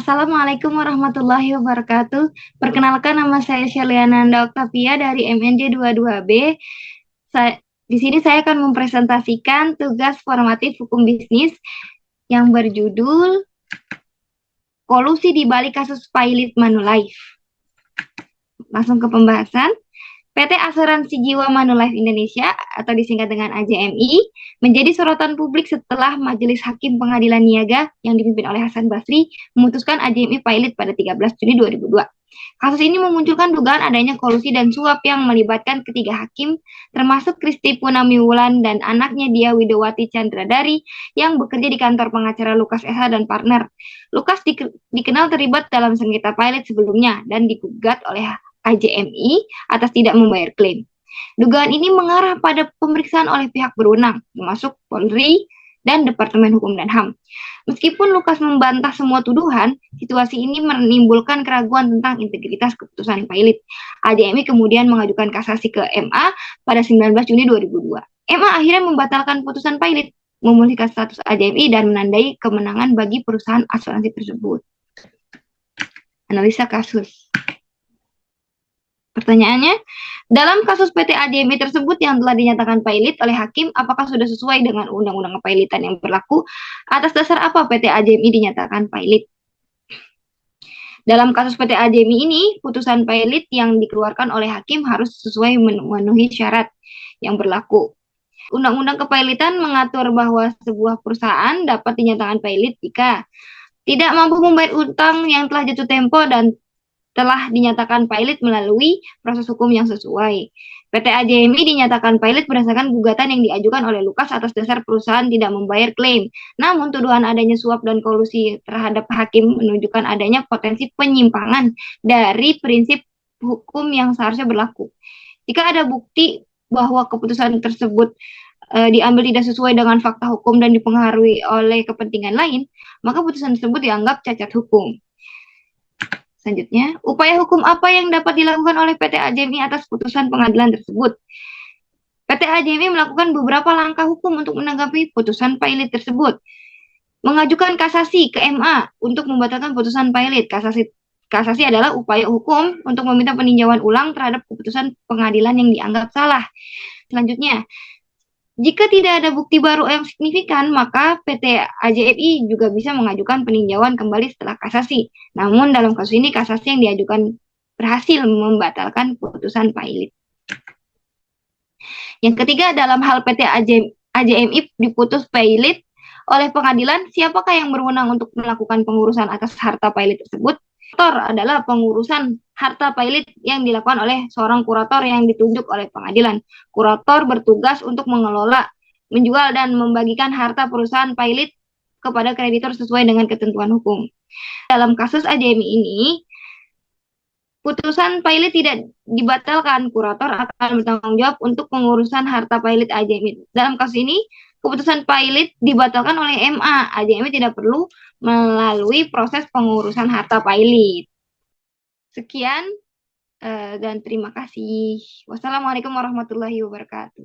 Assalamualaikum warahmatullahi wabarakatuh. Perkenalkan nama saya Sherliananda Oktavia dari MNJ 22B. Di sini saya akan mempresentasikan tugas formatif hukum bisnis yang berjudul Kolusi di Balik Kasus Pilot Manulife. Langsung ke pembahasan. PT Asuransi Jiwa Manulife Indonesia atau disingkat dengan AJMI menjadi sorotan publik setelah Majelis Hakim Pengadilan Niaga yang dipimpin oleh Hasan Basri memutuskan AJMI Pilot pada 13 Juni 2002. Kasus ini memunculkan dugaan adanya kolusi dan suap yang melibatkan ketiga hakim, termasuk Kristi Punami Wulan dan anaknya Dia Widowati Chandradari yang bekerja di kantor pengacara Lukas SH dan partner. Lukas dikenal terlibat dalam sengketa pilot sebelumnya dan digugat oleh AJMI atas tidak membayar klaim. Dugaan ini mengarah pada pemeriksaan oleh pihak berwenang, termasuk Polri dan Departemen Hukum dan HAM. Meskipun Lukas membantah semua tuduhan, situasi ini menimbulkan keraguan tentang integritas keputusan pilot. AJMI kemudian mengajukan kasasi ke MA pada 19 Juni 2002. MA akhirnya membatalkan putusan pilot, memulihkan status AJMI dan menandai kemenangan bagi perusahaan asuransi tersebut. Analisa kasus. Pertanyaannya, dalam kasus PT AJMI tersebut yang telah dinyatakan pilot oleh hakim, apakah sudah sesuai dengan undang-undang kepilotan yang berlaku? Atas dasar apa PT AJMI dinyatakan pilot? Dalam kasus PT AJMI ini, putusan pilot yang dikeluarkan oleh hakim harus sesuai memenuhi syarat yang berlaku. Undang-undang kepilotan mengatur bahwa sebuah perusahaan dapat dinyatakan pilot jika tidak mampu membayar utang yang telah jatuh tempo dan telah dinyatakan pilot melalui proses hukum yang sesuai. PT AJMI dinyatakan pilot berdasarkan gugatan yang diajukan oleh Lukas atas dasar perusahaan tidak membayar klaim. Namun tuduhan adanya suap dan kolusi terhadap hakim menunjukkan adanya potensi penyimpangan dari prinsip hukum yang seharusnya berlaku. Jika ada bukti bahwa keputusan tersebut diambil tidak sesuai dengan fakta hukum dan dipengaruhi oleh kepentingan lain, maka putusan tersebut dianggap cacat hukum. Selanjutnya, upaya hukum apa yang dapat dilakukan oleh PT AJMI atas putusan pengadilan tersebut? PT AJMI melakukan beberapa langkah hukum untuk menanggapi putusan pilot tersebut. Mengajukan kasasi ke MA untuk membatalkan putusan pilot. Kasasi adalah upaya hukum untuk meminta peninjauan ulang terhadap keputusan pengadilan yang dianggap salah. Selanjutnya, jika tidak ada bukti baru yang signifikan, maka PT AJMI juga bisa mengajukan peninjauan kembali setelah kasasi. Namun dalam kasus ini kasasi yang diajukan berhasil membatalkan putusan pilot. Yang ketiga, dalam hal PT AJMI diputus pilot oleh pengadilan, siapakah yang berwenang untuk melakukan pengurusan atas harta pilot tersebut? Kurator adalah pengurusan harta pilot yang dilakukan oleh seorang kurator yang ditunjuk oleh pengadilan. Kurator bertugas untuk mengelola, menjual, dan membagikan harta perusahaan pilot kepada kreditor sesuai dengan ketentuan hukum. Dalam kasus AJMI ini, putusan pilot tidak dibatalkan. Kurator akan bertanggung jawab untuk pengurusan harta pilot AJMI. Dalam kasus ini, keputusan pilot dibatalkan oleh MA. AJMI tidak perlu melalui proses pengurusan harta pilot. Sekian dan terima kasih. Wassalamualaikum warahmatullahi wabarakatuh.